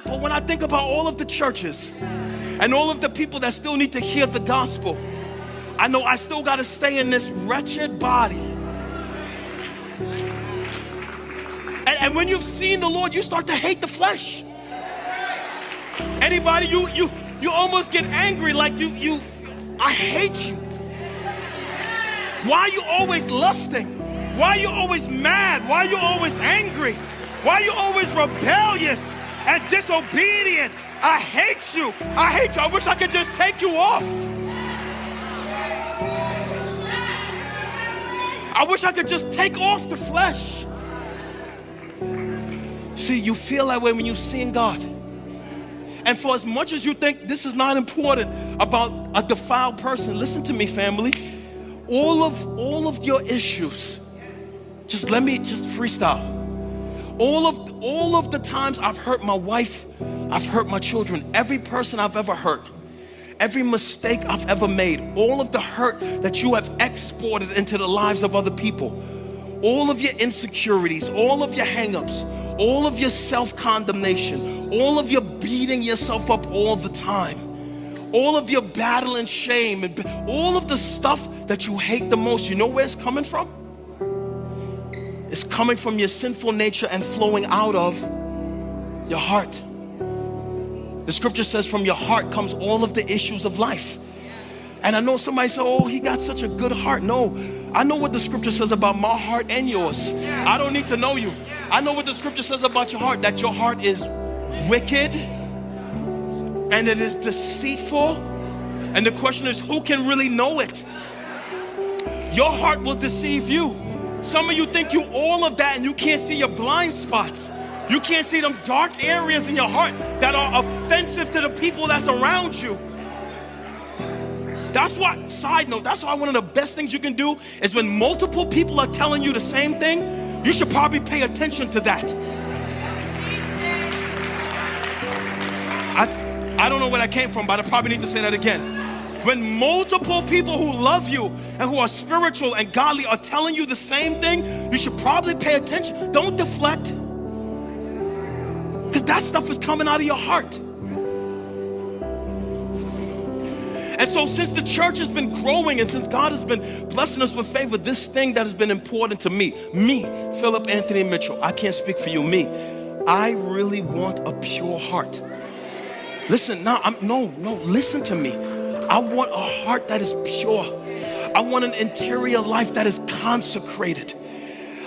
But when I think about all of the churches and all of the people that still need to hear the gospel, I know I still got to stay in this wretched body. And when you've seen the Lord, you start to hate the flesh. Anybody, you almost get angry, like I hate you. Why are you always lusting? Why are you always mad? Why are you always angry? Why are you always rebellious and disobedient? I hate you. I hate you. I wish I could just take you off. I wish I could just take off the flesh. See, you feel that way when you sing God. And for as much as you think this is not important about a defiled person, listen to me, family. All of your issues, just freestyle. All of the times I've hurt my wife, I've hurt my children, every person I've ever hurt, every mistake I've ever made, all of the hurt that you have exported into the lives of other people, all of your insecurities, all of your hang-ups, all of your self-condemnation, all of your beating yourself up all the time, all of your battle and shame, and all of the stuff that you hate the most, you know where it's coming from? It's coming from your sinful nature and flowing out of your heart. The scripture says from your heart comes all of the issues of life. And I know somebody said, oh, he got such a good heart. No, I know what the scripture says about my heart and yours. I don't need to know you. I know what the scripture says about your heart, that your heart is wicked and it is deceitful. And the question is, who can really know it? Your heart will deceive you. Some of you think you all of that and you can't see your blind spots. You can't see them dark areas in your heart that are offensive to the people that's around you. That's why, side note, that's why one of the best things you can do is when multiple people are telling you the same thing, you should probably pay attention to that. I don't know where that came from, but I probably need to say that again. When multiple people who love you and who are spiritual and godly are telling you the same thing, you should probably pay attention. Don't deflect. Because that stuff is coming out of your heart. And so since the church has been growing and since God has been blessing us with favor, this thing that has been important to me, Philip Anthony Mitchell, I can't speak for you, I really want a pure heart. Listen, listen to me. I want a heart that is pure. I want an interior life that is consecrated.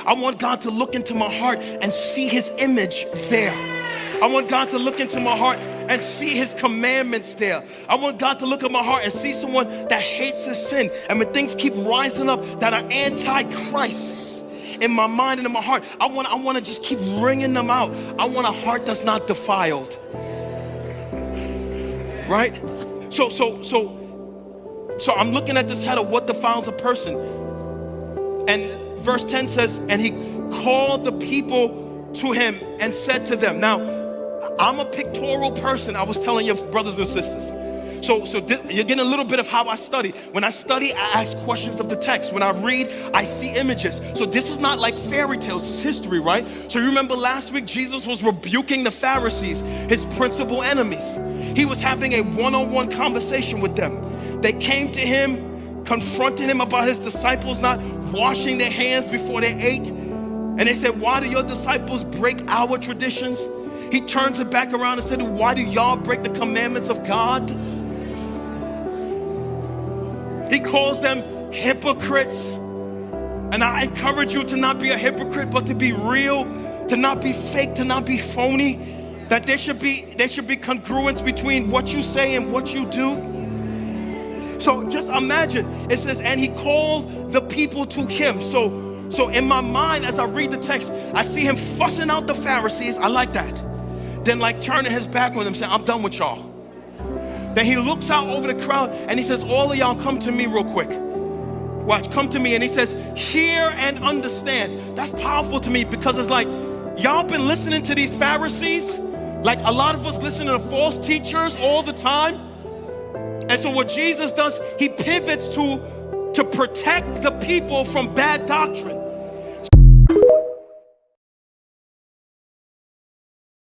I want God to look into my heart and see his image there. I want God to look into my heart and see his commandments there. I want God to look at my heart and see someone that hates his sin. And when things keep rising up that are anti-Christ in my mind and in my heart, I want to just keep wringing them out. I want a heart that's not defiled. Right? So I'm looking at this head of what defiles a person. And verse 10 says, and he called the people to him and said to them. Now, I'm a pictorial person, I was telling your brothers and sisters. So you're getting a little bit of how I study. When I study, I ask questions of the text. When I read, I see images. So this is not like fairy tales, it's history, right? So you remember last week, Jesus was rebuking the Pharisees, his principal enemies. He was having a one-on-one conversation with them. They came to him, confronting him about his disciples not washing their hands before they ate. And they said, why do your disciples break our traditions? He turns it back around and said, why do y'all break the commandments of God? He calls them hypocrites. And I encourage you to not be a hypocrite, but to be real, to not be fake, to not be phony. That there should be congruence between what you say and what you do. So just imagine, it says, and he called the people to him. So in my mind, as I read the text, I see him fussing out the Pharisees. I like that. Then like turning his back on them, saying, I'm done with y'all. Then he looks out over the crowd and he says, all of y'all come to me real quick. Watch, come to me. And he says, hear and understand. That's powerful to me because it's like, y'all been listening to these Pharisees. Like a lot of us listen to false teachers all the time. And so what Jesus does, he pivots to protect the people from bad doctrine.